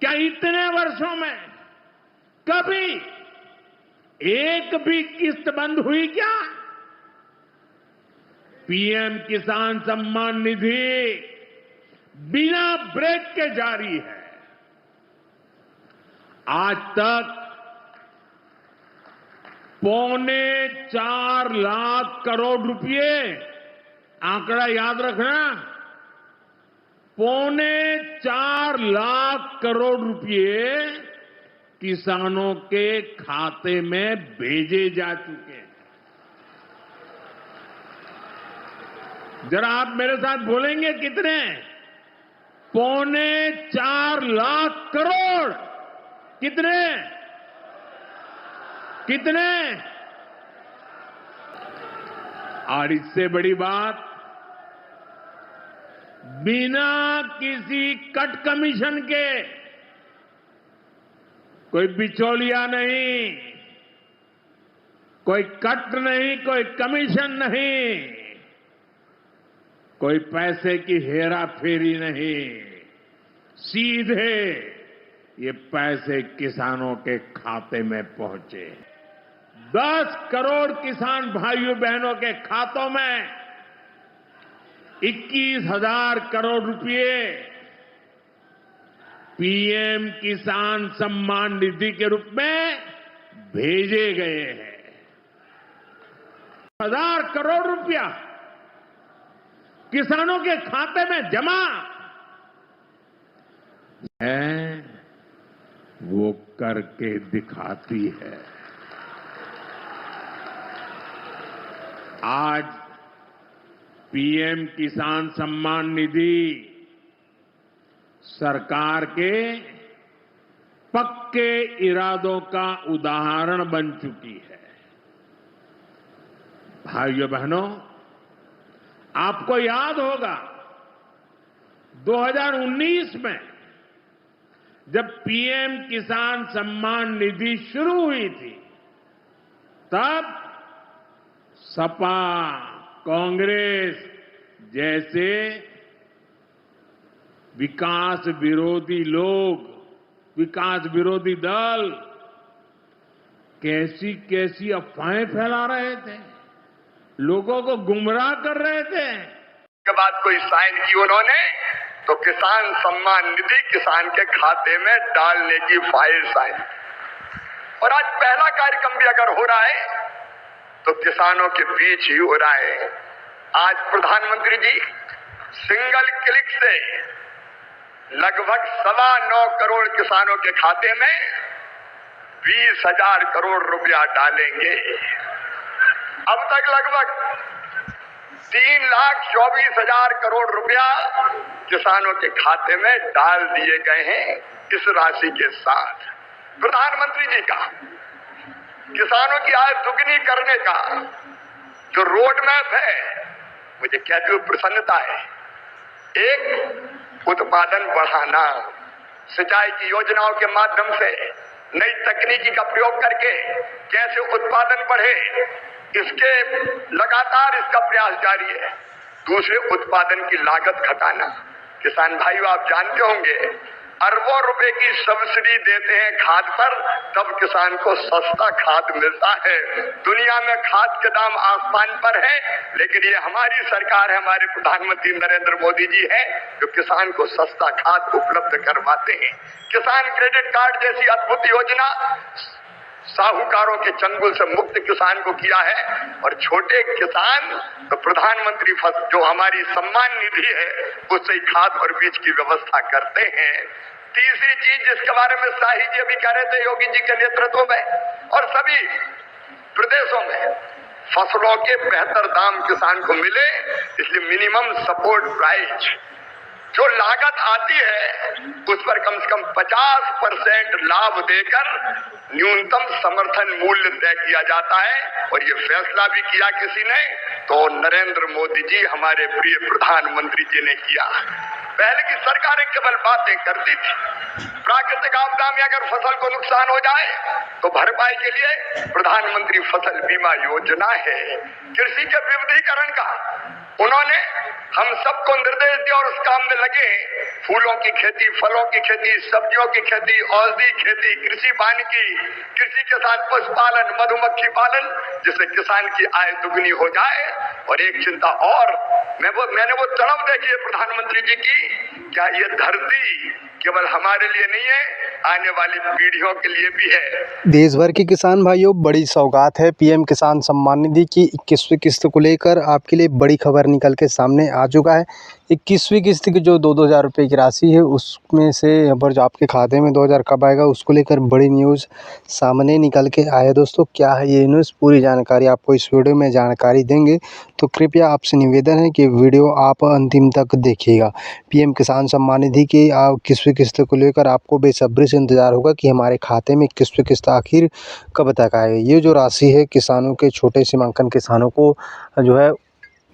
क्या इतने वर्षों में कभी एक भी किस्त बंद हुई क्या? पीएम किसान सम्मान निधि बिना ब्रेक के जारी है। आज तक 4.25 लाख करोड़ रुपए, आंकड़ा याद रखना, 4.25 लाख करोड़ रुपए किसानों के खाते में भेजे जा चुके हैं। जरा आप मेरे साथ बोलेंगे कितने? 4.25 लाख करोड़। कितने? कितने? और इससे बड़ी बात, बिना किसी कट कमीशन के, कोई बिचौलिया नहीं, कोई कट नहीं, कोई कमीशन नहीं, कोई पैसे की हेरा फेरी नहीं, सीधे ये पैसे किसानों के खाते में पहुंचे। 10 करोड़ किसान भाइयों बहनों के खातों में 21,000 करोड़ रुपए पीएम किसान सम्मान निधि के रूप में भेजे गए हैं। 1,000 करोड़ रुपया किसानों के खाते में जमा है, वो करके दिखाती है। आज पीएम किसान सम्मान निधि सरकार के पक्के इरादों का उदाहरण बन चुकी है। भाइयों बहनों, आपको याद होगा 2019 में जब पीएम किसान सम्मान निधि शुरू हुई थी, तब सपा, कांग्रेस जैसे विकास विरोधी लोग, विकास विरोधी दल कैसी कैसी अफवाहें फैला रहे थे, लोगों को गुमराह कर रहे थे। के बाद कोई साइन की उन्होंने, तो किसान सम्मान निधि किसान के खाते में डालने की फाइल साइन। और आज पहला कार्यक्रम भी अगर हो रहा है तो किसानों के बीच ही हो रहा है। आज प्रधानमंत्री जी सिंगल क्लिक से लगभग 9.25 करोड़ किसानों के खाते में 20,000 करोड़ रुपया डालेंगे। अब तक लगभग 3,24,000 करोड़ रुपया किसानों के खाते में डाल दिए गए हैं। इस राशि के साथ प्रधानमंत्री जी का किसानों की आय दुगनी करने का जो रोड मैप है, मुझे कहते हुए प्रसन्नता है। एक, उत्पादन बढ़ाना, सिंचाई की योजनाओं के माध्यम से नई तकनीकी का प्रयोग करके कैसे उत्पादन बढ़े, इसके लगातार इसका प्रयास जारी है। दूसरे, उत्पादन की लागत घटाना। किसान भाइयों, आप जानते होंगे अरबों रुपए की सब्सिडी देते हैं खाद पर, तब किसान को सस्ता खाद मिलता है। दुनिया में खाद के दाम आसमान पर है, लेकिन ये हमारी सरकार है, हमारे प्रधानमंत्री नरेंद्र मोदी जी है, जो किसान को सस्ता खाद उपलब्ध करवाते हैं। किसान क्रेडिट कार्ड जैसी अद्भुत योजना साहूकारों के चंगुल से मुक्त किसान को किया है। और छोटे किसान तो प्रधानमंत्री जो हमारी सम्मान निधि है, उससे ही खाद और बीज की व्यवस्था करते हैं। तीसरी चीज जिसके बारे में शाही जी अभी कह रहे थे, योगी जी के नेतृत्व में और सभी प्रदेशों में फसलों के बेहतर दाम किसान को मिले, इसलिए मिनिमम सपोर्ट प्राइस जो लागत आती है उस पर कम से कम 50% लाभ देकर न्यूनतम समर्थन मूल्य तय किया जाता है। और ये फैसला भी किया किसी ने, तो नरेंद्र मोदी जी हमारे प्रिय प्रधानमंत्री जी ने किया। पहले की सरकारें केवल बातें करती थी। प्राकृतिक आपदा में अगर फसल को नुकसान हो जाए तो भरपाई के लिए प्रधानमंत्री फसल बीमा योजना है। कृषि के विविधीकरण का उन्होंने हम सबको निर्देश दिया और उस काम में लगे। फूलों की खेती, फलों की खेती, सब्जियों की खेती, औषधि खेती, कृषि वानिकी, कृषि के साथ पशुपालन, मधुमक्खी पालन, जिससे किसान की आय दुगनी हो जाए। और एक चिंता और, मैंने वो तड़प देखी है प्रधानमंत्री जी की, क्या ये धरती केवल हमारे लिए नहीं है, आने वाली पीढ़ियों के लिए भी है। देश भर के किसान भाइयों, बड़ी सौगात है पीएम किसान सम्मान निधि की 21वीं किस्त को लेकर आपके लिए बड़ी खबर निकल के सामने आ चुका है। 21वीं किस्त की जो 2-2 हज़ार रुपये की राशि है, उसमें से अगर जो आपके खाते में 2,000 कब आएगा, उसको लेकर बड़ी न्यूज़ सामने निकल के आया। दोस्तों, क्या है ये न्यूज़, पूरी जानकारी आपको इस वीडियो में जानकारी देंगे, तो कृपया आपसे निवेदन है कि वीडियो आप अंतिम तक देखिएगा। पीएम किसान सम्मान निधि की 21वीं किस्त को लेकर आपको बेसब्री से इंतजार होगा कि हमारे खाते में 21वीं किस्त आखिर कब तक आएगी। ये जो राशि है किसानों के, छोटे सीमांकन किसानों को जो है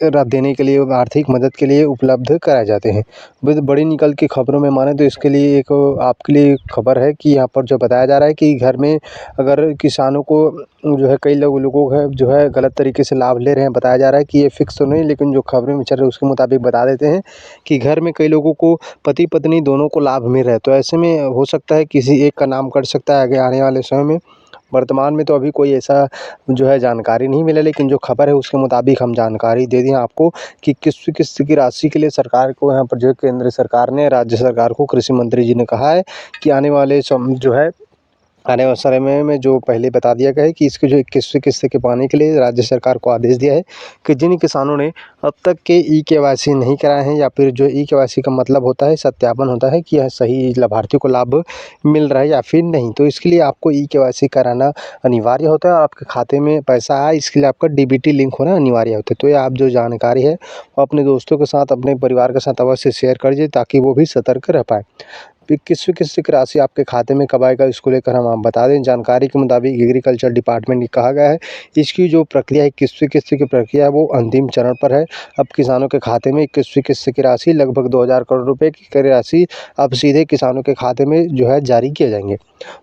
देने के लिए, आर्थिक मदद के लिए उपलब्ध कराए जाते हैं। बड़ी निकल की खबरों में माने तो इसके लिए एक आपके लिए खबर है कि यहाँ पर जो बताया जा रहा है कि घर में अगर किसानों को जो है, कई लोगों का जो है गलत तरीके से लाभ ले रहे हैं। बताया जा रहा है कि ये फिक्स तो नहीं, लेकिन जो खबरें में चल रही है उसके मुताबिक बता देते हैं कि घर में कई लोगों को, पति पत्नी दोनों को लाभ मिल रहा है। तो ऐसे में हो सकता है किसी एक का नाम कट सकता है आगे आने वाले समय में। वर्तमान में तो अभी कोई ऐसा जो है जानकारी नहीं मिला, लेकिन जो खबर है उसके मुताबिक हम जानकारी दे दें आपको कि 21वीं किस्त की राशि के लिए सरकार को, यहाँ पर जो केंद्र सरकार ने राज्य सरकार को, कृषि मंत्री जी ने कहा है कि आने वाले समय में जो पहले बता दिया गया है कि इसके जो 21वीं किस्त के पाने के लिए राज्य सरकार को आदेश दिया है कि जिन किसानों ने अब तक के ई-केवाईसी नहीं कराए हैं, या फिर जो ई-केवाईसी का मतलब होता है, सत्यापन होता है कि यह सही लाभार्थी को लाभ मिल रहा है या फिर नहीं, तो इसके लिए आपको ई-केवाईसी कराना अनिवार्य होता है और आपके खाते में पैसा आए, इसके लिए आपका डीबीटी लिंक होना अनिवार्य होता है। तो ये आप जो जानकारी है वो अपने दोस्तों के साथ, अपने परिवार के साथ अवश्य शेयर करिए, ताकि वो भी सतर्क रह पाए। 21वीं किस्त की राशि आपके खाते में कब आएगा, इसको लेकर हम बता दें। जानकारी के मुताबिक एग्रीकल्चर डिपार्टमेंट ने कहा गया है, इसकी जो प्रक्रिया है, 21वीं किस्त की प्रक्रिया है, वो अंतिम चरण पर है। अब किसानों के खाते में 21वीं किस्त की राशि, लगभग 2,000 करोड़ रुपए की राशि अब सीधे किसानों के खाते में जो है जारी किए जाएंगे।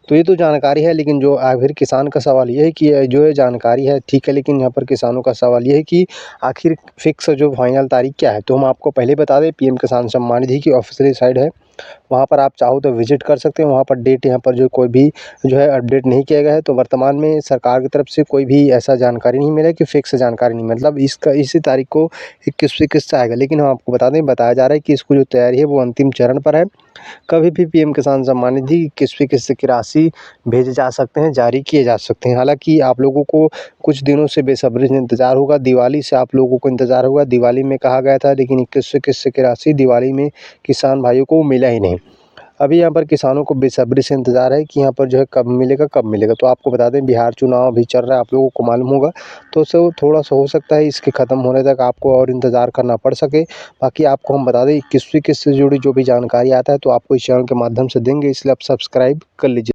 तो ये तो जानकारी है, लेकिन जो आखिर किसान का सवाल ये है कि जो ये जानकारी है ठीक है, लेकिन यहाँ पर किसानों का सवाल ये है कि आखिर फिक्स जो फाइनल तारीख क्या है। तो हम आपको पहले बता दें, पीएम किसान सम्मान निधि की ऑफिशियल साइट है, वहाँ पर आप चाहो तो विजिट कर सकते हैं। वहाँ पर डेट, यहाँ पर जो कोई भी जो है अपडेट नहीं किया गया है। तो वर्तमान में सरकार की तरफ से कोई भी ऐसा जानकारी नहीं मिला कि फिक्स जानकारी नहीं, मतलब इसी तारीख को 21वीं किस्त आएगा। लेकिन हम आपको बता दें, बताया जा रहा है कि इसको जो तैयारी है वो अंतिम चरण पर है। कभी भी पीएम किसान सम्मान निधि 21वीं किस्त की राशि भेजे जा सकते हैं, जारी किए जा सकते हैं। हालांकि आप लोगों को कुछ दिनों से बेसब्री से इंतजार होगा, दिवाली से आप लोगों को इंतजार होगा। दिवाली में कहा गया था, लेकिन 21वीं किस्त की राशि दिवाली में किसान भाइयों को मिला ही नहीं। अभी यहाँ पर किसानों को बेसब्री से इंतजार है कि यहाँ पर जो है कब मिलेगा, कब मिलेगा। तो आपको बता दें, बिहार चुनाव अभी चल रहा है, आप लोगों को मालूम होगा, तो उससे थोड़ा सा हो सकता है इसके ख़त्म होने तक आपको और इंतज़ार करना पड़ सके। बाकी आपको हम बता दें, 21वीं किस्त से जुड़ी जो भी जानकारी आता है तो आपको इस चैनल के माध्यम से देंगे, इसलिए आप सब्सक्राइब कर लीजिए।